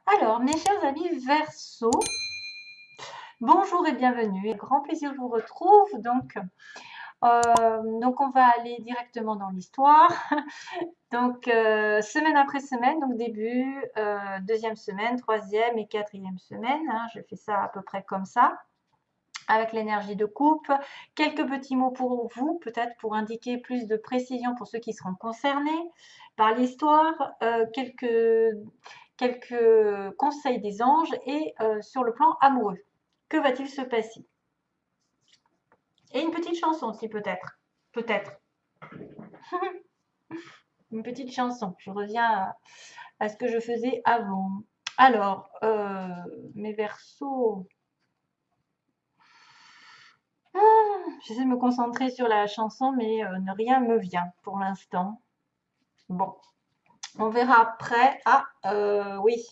Alors, mes chers amis Verseau, bonjour et bienvenue. Grand plaisir, je vous retrouve. Donc on va aller directement dans l'histoire. Semaine après semaine, donc début, deuxième semaine, troisième et quatrième semaine. Je fais ça à peu près comme ça, avec l'énergie de coupe. Quelques petits mots pour vous, peut-être pour indiquer plus de précision pour ceux qui seront concernés par l'histoire. Quelques conseils des anges et sur le plan amoureux. Que va-t-il se passer? Et une petite chanson aussi peut-être. Peut-être. Une petite chanson. Je reviens à ce que je faisais avant. Alors, mes versos. J'essaie de me concentrer sur la chanson, mais rien ne me vient pour l'instant. Bon, on verra après. Ah, oui.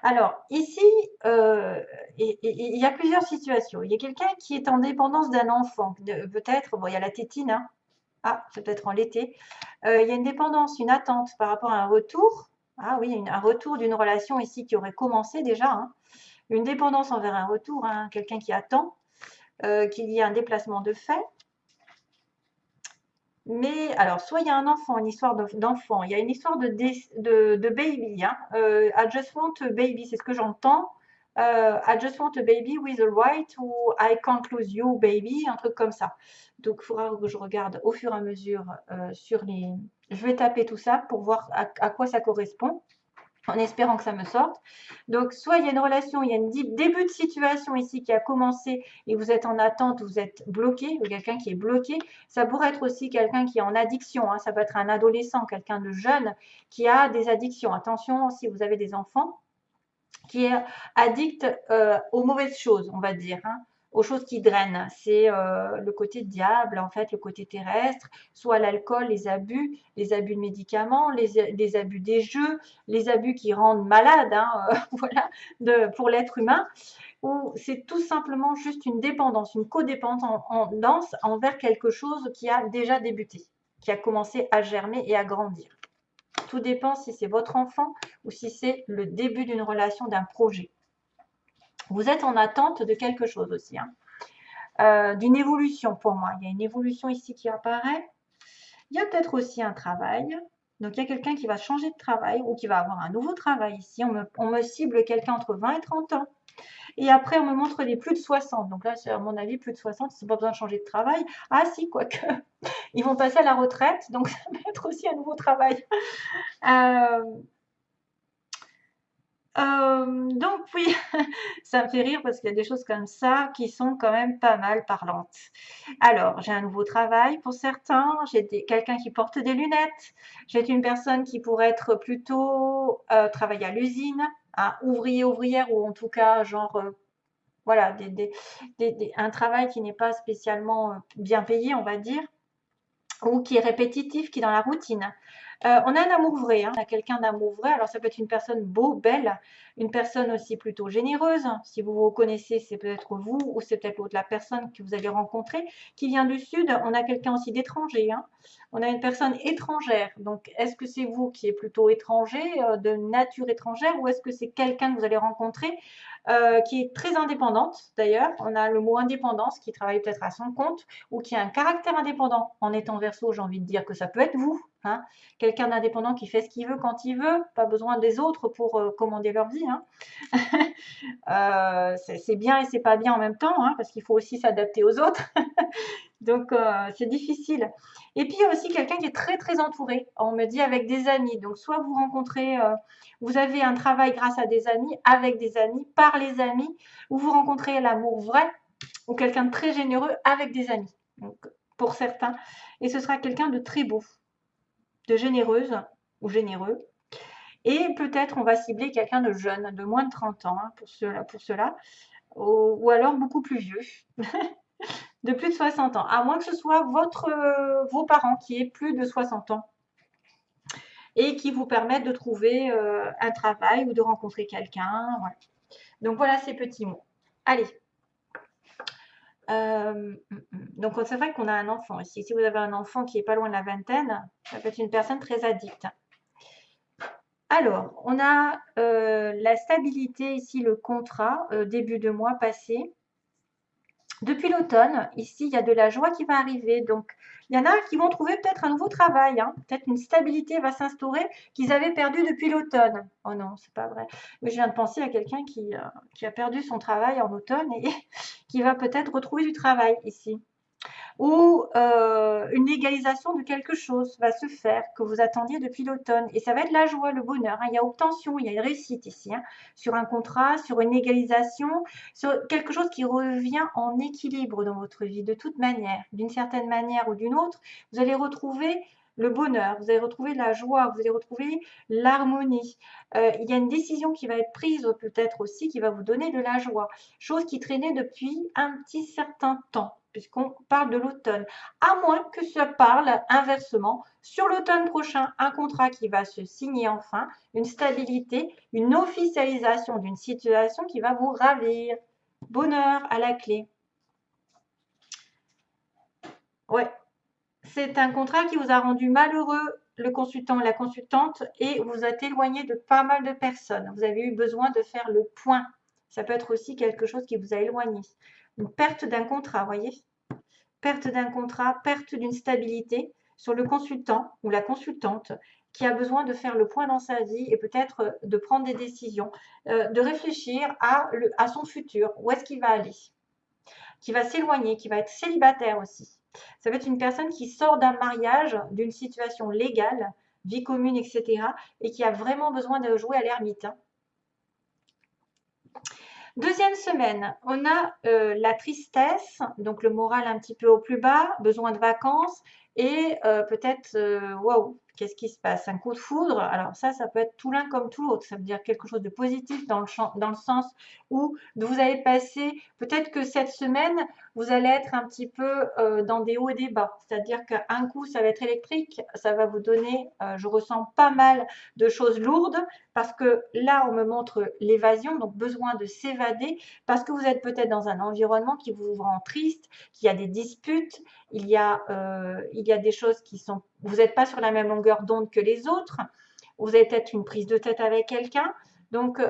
Alors, ici, il y a plusieurs situations. Il y a quelqu'un qui est en dépendance d'un enfant. Peut-être, bon, il y a la tétine, hein. Ah, c'est peut-être en l'été. Il y a une dépendance, une attente par rapport à un retour. Ah oui, un retour d'une relation ici qui aurait commencé déjà, hein. Une dépendance envers un retour, hein, quelqu'un qui attend qu'il y ait un déplacement de fait. Mais alors, soit il y a un enfant, une histoire d'enfant, il y a une histoire de baby. Hein. I just want a baby, c'est ce que j'entends. I just want a baby with a right ou I can't lose you, baby, un truc comme ça. Donc, il faudra que je regarde au fur et à mesure sur les. Je vais taper tout ça pour voir à quoi ça correspond en espérant que ça me sorte. Donc, soit il y a une relation, il y a un début de situation ici qui a commencé et vous êtes en attente, vous êtes bloqué, ou quelqu'un qui est bloqué. Ça pourrait être aussi quelqu'un qui est en addiction, hein. Ça peut être un adolescent, quelqu'un de jeune qui a des addictions. Attention, si vous avez des enfants, qui est addict aux mauvaises choses, on va dire, hein, aux choses qui drainent. C'est le côté diable, en fait, le côté terrestre, soit l'alcool, les abus de médicaments, les abus des jeux, les abus qui rendent malade, hein, voilà, pour l'être humain, ou c'est tout simplement juste une dépendance, une codépendance envers quelque chose qui a déjà débuté, qui a commencé à germer et à grandir. Tout dépend si c'est votre enfant ou si c'est le début d'une relation, d'un projet. Vous êtes en attente de quelque chose aussi, hein. D'une évolution pour moi. Il y a une évolution ici qui apparaît. Il y a peut-être aussi un travail. Donc il y a quelqu'un qui va changer de travail ou qui va avoir un nouveau travail ici. On me cible quelqu'un entre 20 et 30 ans. Et après, on me montre les plus de 60. Donc là, c'est à mon avis, plus de 60, ils n'ont pas besoin de changer de travail. Ah si, quoique, ils vont passer à la retraite, donc ça va être aussi un nouveau travail. Euh, donc oui, ça me fait rire parce qu'il y a des choses comme ça qui sont quand même pas mal parlantes. Alors, j'ai un nouveau travail pour certains, quelqu'un qui porte des lunettes, j'ai une personne qui pourrait être plutôt travailler à l'usine, un ouvrier, ouvrière ou en tout cas genre voilà, un travail qui n'est pas spécialement bien payé, on va dire, ou qui est répétitif, qui est dans la routine. On a un amour vrai, hein, on a quelqu'un d'amour vrai. Alors ça peut être une personne beau, belle, une personne aussi plutôt généreuse. Si vous vous reconnaissez, c'est peut-être vous ou c'est peut-être l'autre la personne que vous allez rencontrer qui vient du sud. On a quelqu'un aussi d'étranger, hein. On a une personne étrangère. Donc est-ce que c'est vous qui êtes plutôt étranger, de nature étrangère, ou est-ce que c'est quelqu'un que vous allez rencontrer qui est très indépendante d'ailleurs. On a le mot indépendance qui travaille peut-être à son compte ou qui a un caractère indépendant. En étant verso, j'ai envie de dire que ça peut être vous, hein. Quelqu'un d'indépendant qui fait ce qu'il veut quand il veut, pas besoin des autres pour commander leur vie, hein. C'est bien et c'est pas bien en même temps, hein, parce qu'il faut aussi s'adapter aux autres. Donc, c'est difficile. Et puis, il y a aussi quelqu'un qui est très, très entouré. On me dit avec des amis. Donc, soit vous rencontrez, vous avez un travail grâce à des amis, avec des amis, par les amis, ou vous rencontrez l'amour vrai, ou quelqu'un de très généreux avec des amis. Donc, pour certains. Et ce sera quelqu'un de très beau, de généreuse ou généreux. Et peut-être on va cibler quelqu'un de jeune, de moins de 30 ans, hein, pour cela, ou alors beaucoup plus vieux. De plus de 60 ans, à moins que ce soit vos parents qui aient plus de 60 ans et qui vous permettent de trouver un travail ou de rencontrer quelqu'un. Voilà. Donc voilà ces petits mots. Allez. Donc c'est vrai qu'on a un enfant ici. Si vous avez un enfant qui est pas loin de la vingtaine, ça peut être une personne très addicte. Alors, on a la stabilité ici, le contrat, début de mois passé. Depuis l'automne, ici, il y a de la joie qui va arriver. Donc, il y en a qui vont trouver peut-être un nouveau travail, hein. Peut-être une stabilité va s'instaurer qu'ils avaient perdu depuis l'automne. Oh non, c'est pas vrai. Mais je viens de penser à quelqu'un qui a perdu son travail en automne et qui va peut-être retrouver du travail ici. Ou une légalisation de quelque chose va se faire que vous attendiez depuis l'automne. Et ça va être la joie, le bonheur, hein. Il y a obtention, il y a une réussite ici, hein, sur un contrat, sur une légalisation, sur quelque chose qui revient en équilibre dans votre vie, de toute manière, d'une certaine manière ou d'une autre. Vous allez retrouver le bonheur, vous allez retrouver la joie, vous allez retrouver l'harmonie. Il y a une décision qui va être prise peut-être aussi qui va vous donner de la joie, chose qui traînait depuis un petit certain temps, puisqu'on parle de l'automne. À moins que ça parle inversement, sur l'automne prochain, un contrat qui va se signer enfin, une stabilité, une officialisation d'une situation qui va vous ravir. Bonheur à la clé. Ouais, c'est un contrat qui vous a rendu malheureux, le consultant ou la consultante, et vous a éloigné de pas mal de personnes. Vous avez eu besoin de faire le point. Ça peut être aussi quelque chose qui vous a éloigné. Une perte d'un contrat, vous voyez? Perte d'un contrat, perte d'une stabilité sur le consultant ou la consultante qui a besoin de faire le point dans sa vie et peut-être de prendre des décisions, de réfléchir à son futur, où est-ce qu'il va aller, qui va s'éloigner, qui va être célibataire aussi. Ça va être une personne qui sort d'un mariage, d'une situation légale, vie commune, etc., et qui a vraiment besoin de jouer à l'ermite. Deuxième semaine, on a la tristesse, donc le moral un petit peu au plus bas, besoin de vacances et peut-être, waouh, qu'est-ce qui se passe? Un coup de foudre. Alors ça peut être tout l'un comme tout l'autre. Ça veut dire quelque chose de positif dans le sens où vous allez passer, peut-être que cette semaine, vous allez être un petit peu dans des hauts et des bas. C'est-à-dire qu'un coup, ça va être électrique, ça va vous donner, je ressens pas mal de choses lourdes, parce que là, on me montre l'évasion, donc besoin de s'évader, parce que vous êtes peut-être dans un environnement qui vous rend triste, qu'il y a des disputes, il y a des choses qui sont... Vous n'êtes pas sur la même longueur d'onde que les autres, vous avez peut-être une prise de tête avec quelqu'un, donc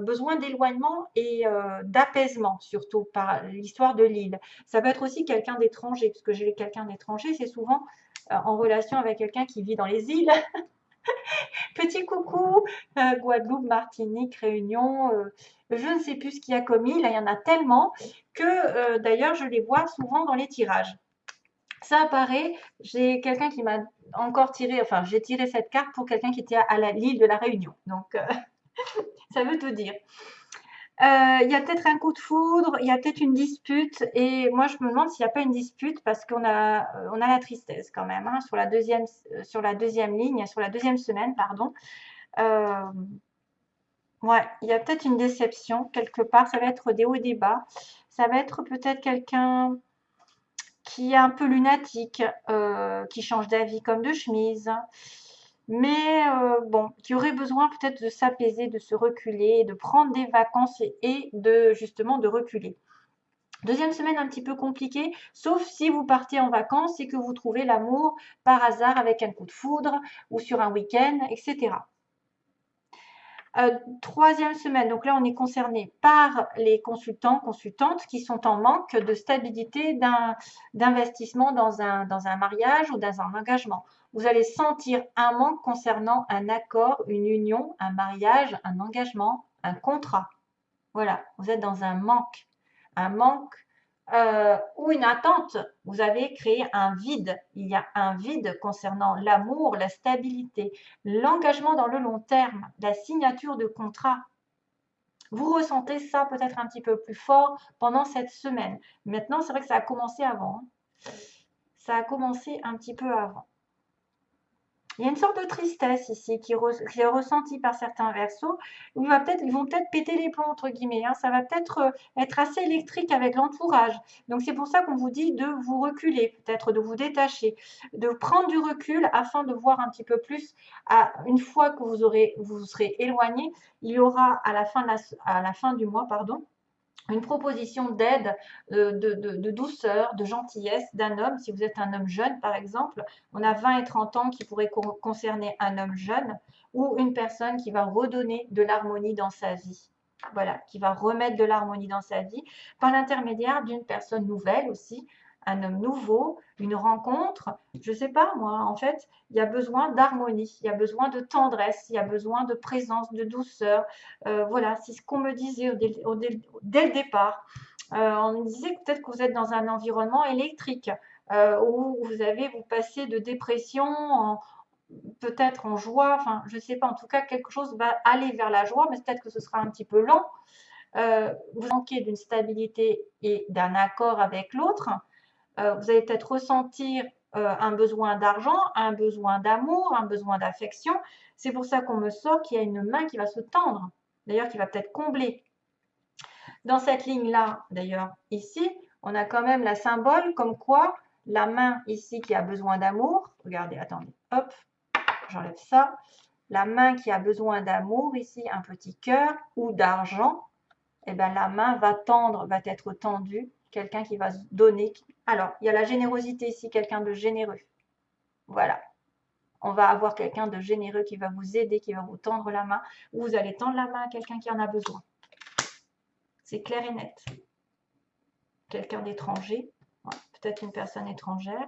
besoin d'éloignement et d'apaisement, surtout par l'histoire de l'île. Ça peut être aussi quelqu'un d'étranger, parce que j'ai quelqu'un d'étranger, c'est souvent en relation avec quelqu'un qui vit dans les îles. Petit coucou, Guadeloupe, Martinique, Réunion, je ne sais plus ce qu'il y a comme île, il y en a tellement que d'ailleurs je les vois souvent dans les tirages. Ça apparaît, j'ai quelqu'un qui m'a encore tiré, enfin j'ai tiré cette carte pour quelqu'un qui était à l'île de la Réunion, donc ça veut tout dire. Il y a peut-être un coup de foudre, il y a peut-être une dispute et moi je me demande s'il n'y a pas une dispute parce on a la tristesse quand même, hein, sur la deuxième ligne, sur la deuxième semaine, pardon. Ouais, il y a peut-être une déception quelque part, ça va être des hauts et des bas. Ça va être peut-être quelqu'un qui est un peu lunatique, qui change d'avis comme de chemise, mais bon, qui aurait besoin peut-être de s'apaiser, de se reculer, de prendre des vacances et de justement de reculer. Deuxième semaine un petit peu compliquée, sauf si vous partez en vacances et que vous trouvez l'amour par hasard avec un coup de foudre ou sur un week-end, etc. Troisième semaine, donc là on est concerné par les consultants, consultantes qui sont en manque de stabilité d'investissement dans un mariage ou dans un engagement. Vous allez sentir un manque concernant un accord, une union, un mariage, un engagement, un contrat. Voilà, vous êtes dans un manque ou une attente. Vous avez créé un vide. Il y a un vide concernant l'amour, la stabilité, l'engagement dans le long terme, la signature de contrat. Vous ressentez ça peut-être un petit peu plus fort pendant cette semaine. Maintenant, c'est vrai que ça a commencé avant, hein. Ça a commencé un petit peu avant. Il y a une sorte de tristesse ici qui est ressentie par certains versos. Ils vont peut-être péter les plombs, entre guillemets, hein. Ça va peut-être être assez électrique avec l'entourage. Donc, c'est pour ça qu'on vous dit de vous reculer, peut-être de vous détacher, de prendre du recul afin de voir un petit peu plus. Une fois que vous serez éloigné, il y aura à la fin du mois, pardon, une proposition d'aide, de douceur, de gentillesse d'un homme. Si vous êtes un homme jeune, par exemple, on a 20 et 30 ans qui pourraient concerner un homme jeune ou une personne qui va redonner de l'harmonie dans sa vie. Voilà, qui va remettre de l'harmonie dans sa vie par l'intermédiaire d'une personne nouvelle aussi, un homme nouveau, une rencontre. Je ne sais pas, moi, en fait, il y a besoin d'harmonie, il y a besoin de tendresse, il y a besoin de présence, de douceur. Voilà, c'est ce qu'on me disait dès le départ. On me disait peut-être que vous êtes dans un environnement électrique où vous passez de dépression peut-être en joie, enfin je ne sais pas, en tout cas quelque chose va aller vers la joie, mais peut-être que ce sera un petit peu lent. Vous manquez d'une stabilité et d'un accord avec l'autre. Vous allez peut-être ressentir un besoin d'argent, un besoin d'amour, un besoin d'affection. C'est pour ça qu'on me sort qu'il y a une main qui va se tendre, d'ailleurs qui va peut-être combler. Dans cette ligne-là, d'ailleurs, ici, on a quand même la symbole comme quoi la main ici qui a besoin d'amour, regardez, attendez, hop, j'enlève ça, la main qui a besoin d'amour, ici un petit cœur ou d'argent, eh bien la main va tendre, va être tendue, quelqu'un qui va se donner. Alors, il y a la générosité ici, quelqu'un de généreux. Voilà. On va avoir quelqu'un de généreux qui va vous aider, qui va vous tendre la main, ou vous allez tendre la main à quelqu'un qui en a besoin. C'est clair et net. Quelqu'un d'étranger, ouais, peut-être une personne étrangère.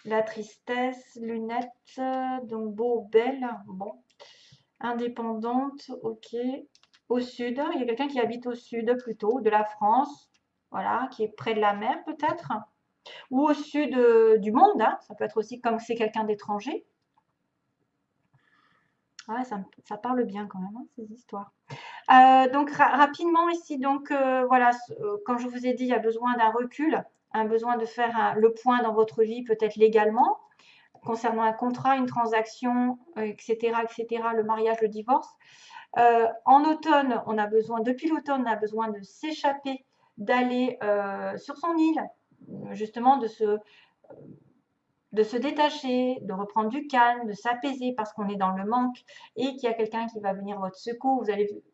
La tristesse, lunettes, donc beau, belle, bon. Indépendante, ok. Au sud, il y a quelqu'un qui habite au sud plutôt, de la France, voilà, qui est près de la mer peut-être, ou au sud du monde, hein, ça peut être aussi comme c'est quelqu'un d'étranger. Ouais, ça parle bien quand même, hein, ces histoires. Donc rapidement ici, donc voilà, comme je vous ai dit, il y a besoin d'un recul, un besoin de faire le point dans votre vie, peut-être légalement, concernant un contrat, une transaction, etc., etc., le mariage, le divorce. En automne, on a besoin, depuis l'automne, on a besoin de s'échapper, d'aller sur son île, justement de se détacher, de reprendre du calme, de s'apaiser parce qu'on est dans le manque et qu'il y a quelqu'un qui va venir à votre secours.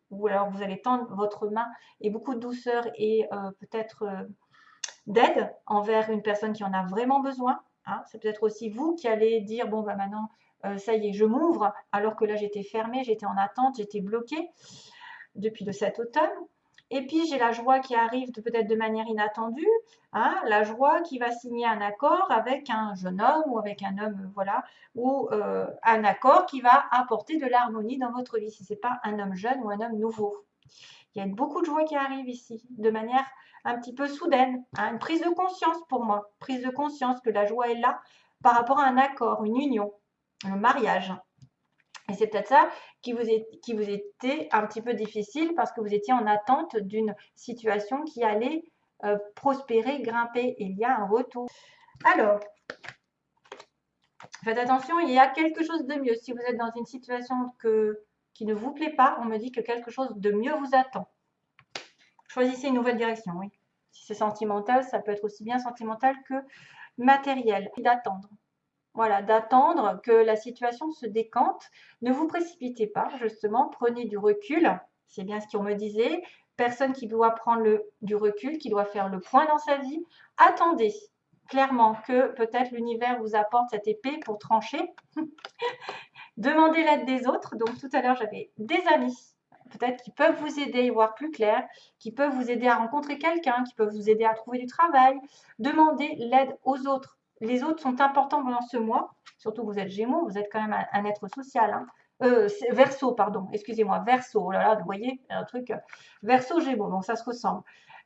Ou alors vous allez tendre votre main et beaucoup de douceur et peut-être d'aide envers une personne qui en a vraiment besoin. Hein. C'est peut-être aussi vous qui allez dire, bon, bah maintenant, ça y est, je m'ouvre, alors que là, j'étais fermée, j'étais en attente, j'étais bloquée depuis cet automne. Et puis, j'ai la joie qui arrive peut-être de manière inattendue, hein, la joie qui va signer un accord avec un jeune homme ou avec un homme, voilà, ou un accord qui va apporter de l'harmonie dans votre vie, si ce n'est pas un homme jeune ou un homme nouveau. Il y a beaucoup de joie qui arrive ici, de manière un petit peu soudaine, hein, une prise de conscience pour moi, prise de conscience que la joie est là par rapport à un accord, une union, un mariage. Et c'est peut-être ça qui vous était un petit peu difficile parce que vous étiez en attente d'une situation qui allait prospérer, grimper. Et il y a un retour. Alors, faites attention, il y a quelque chose de mieux. Si vous êtes dans une situation qui ne vous plaît pas, on me dit que quelque chose de mieux vous attend. Choisissez une nouvelle direction, oui. Si c'est sentimental, ça peut être aussi bien sentimental que matériel. D'attendre. Voilà, d'attendre que la situation se décante. Ne vous précipitez pas, justement, prenez du recul. C'est bien ce qu'on me disait. Personne qui doit prendre du recul, qui doit faire le point dans sa vie. Attendez clairement que peut-être l'univers vous apporte cette épée pour trancher. Demandez l'aide des autres. Donc tout à l'heure, j'avais des amis, peut-être qui peuvent vous aider à y voir plus clair, qui peuvent vous aider à rencontrer quelqu'un, qui peuvent vous aider à trouver du travail. Demandez l'aide aux autres. Les autres sont importants pendant ce mois, surtout vous êtes Gémeaux, vous êtes quand même un être social. Hein. Verseau, pardon, excusez-moi, Verseau, oh là là, vous voyez, un truc, Verseau, Gémeaux, donc ça se ressemble.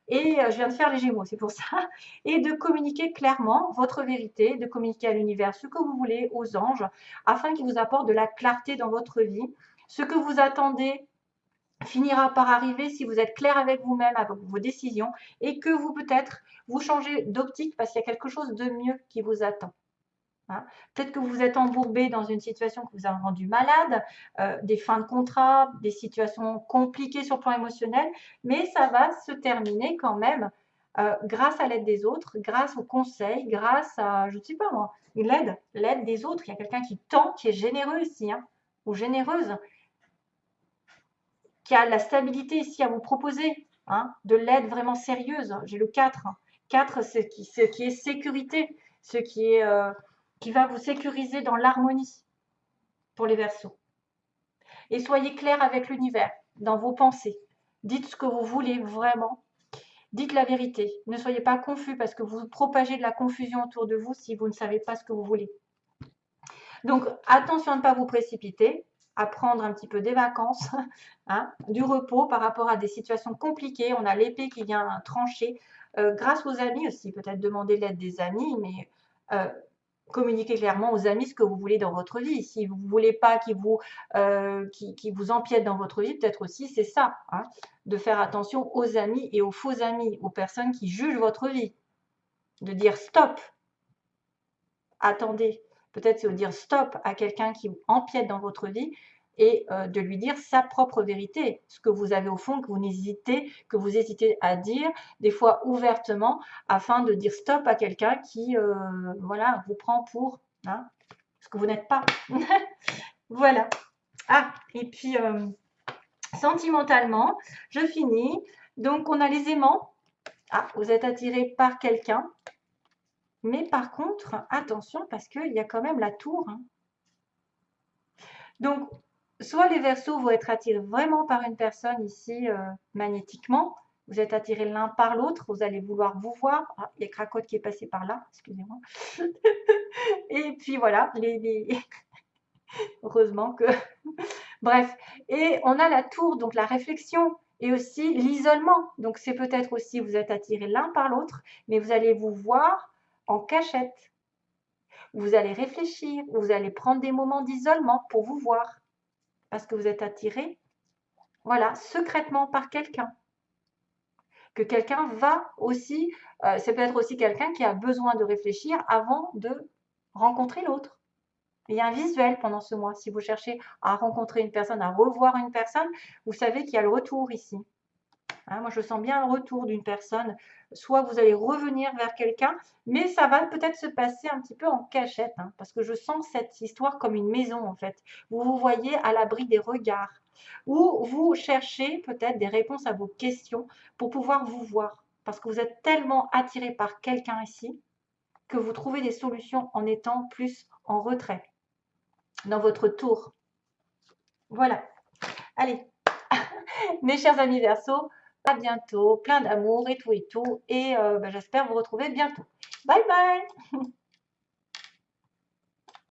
Et je viens de faire les Gémeaux, c'est pour ça. Et de communiquer clairement votre vérité, de communiquer à l'univers ce que vous voulez, aux anges, afin qu'ils vous apportent de la clarté dans votre vie. Ce que vous attendez finira par arriver si vous êtes clair avec vous-même, avec vos décisions, et que vous peut-être vous changez d'optique parce qu'il y a quelque chose de mieux qui vous attend. Hein. Peut-être que vous êtes embourbé dans une situation qui vous a rendu malade, des fins de contrat, des situations compliquées sur le plan émotionnel, mais ça va se terminer quand même grâce à l'aide des autres, grâce aux conseils, grâce à, je ne sais pas moi, l'aide des autres. Il y a quelqu'un qui tend, qui est généreux ici, hein, ou généreuse, qui a la stabilité ici à vous proposer. hein, de l'aide vraiment sérieuse. J'ai le 4. 4, c'est ce qui est sécurité, ce qui va vous sécuriser dans l'harmonie pour les Verseaux. Et soyez clair avec l'univers, dans vos pensées. Dites ce que vous voulez vraiment. Dites la vérité. Ne soyez pas confus parce que vous propagez de la confusion autour de vous si vous ne savez pas ce que vous voulez. Donc, attention à ne pas vous précipiter, à prendre un petit peu des vacances, hein, du repos par rapport à des situations compliquées. On a l'épée qui vient trancher. Grâce aux amis aussi, peut-être demander l'aide des amis, mais communiquez clairement aux amis ce que vous voulez dans votre vie. Si vous ne voulez pas qu'ils vous empiètent dans votre vie, peut-être aussi c'est ça, hein, de faire attention aux amis et aux faux amis, aux personnes qui jugent votre vie. De dire stop, attendez. Peut-être c'est de dire stop à quelqu'un qui empiète dans votre vie et de lui dire sa propre vérité, ce que vous avez au fond, que vous hésitez à dire, des fois ouvertement, afin de dire stop à quelqu'un qui voilà, vous prend pour hein, ce que vous n'êtes pas. Voilà. Ah, et puis sentimentalement, je finis. Donc on a les aimants. Ah, vous êtes attiré par quelqu'un. Mais par contre, attention parce qu'il y a quand même la tour. Hein. Donc, soit les Verseaux vont être attirés vraiment par une personne ici magnétiquement. Vous êtes attirés l'un par l'autre. Vous allez vouloir vous voir. Ah, il y a Cracotte qui est passé par là. Excusez-moi. Et puis voilà. Heureusement que... Bref. Et on a la tour, donc la réflexion. Et aussi l'isolement. Donc, c'est peut-être aussi vous êtes attirés l'un par l'autre. Mais vous allez vous voir en cachette. Vous allez réfléchir, vous allez prendre des moments d'isolement pour vous voir, parce que vous êtes attiré, voilà, secrètement par quelqu'un. Que quelqu'un va aussi, c'est peut-être aussi quelqu'un qui a besoin de réfléchir avant de rencontrer l'autre. Il y a un visuel pendant ce mois. Si vous cherchez à rencontrer une personne, à revoir une personne, vous savez qu'il y a le retour ici. Hein, moi, je sens bien le retour d'une personne. Soit vous allez revenir vers quelqu'un, mais ça va peut-être se passer un petit peu en cachette, hein, parce que je sens cette histoire comme une maison, en fait. Vous vous voyez à l'abri des regards, ou vous cherchez peut-être des réponses à vos questions pour pouvoir vous voir, parce que vous êtes tellement attiré par quelqu'un ici que vous trouvez des solutions en étant plus en retrait, dans votre tour. Voilà. Allez, mes chers amis Verseaux, à bientôt, plein d'amour et tout, et j'espère vous retrouver bientôt. Bye bye.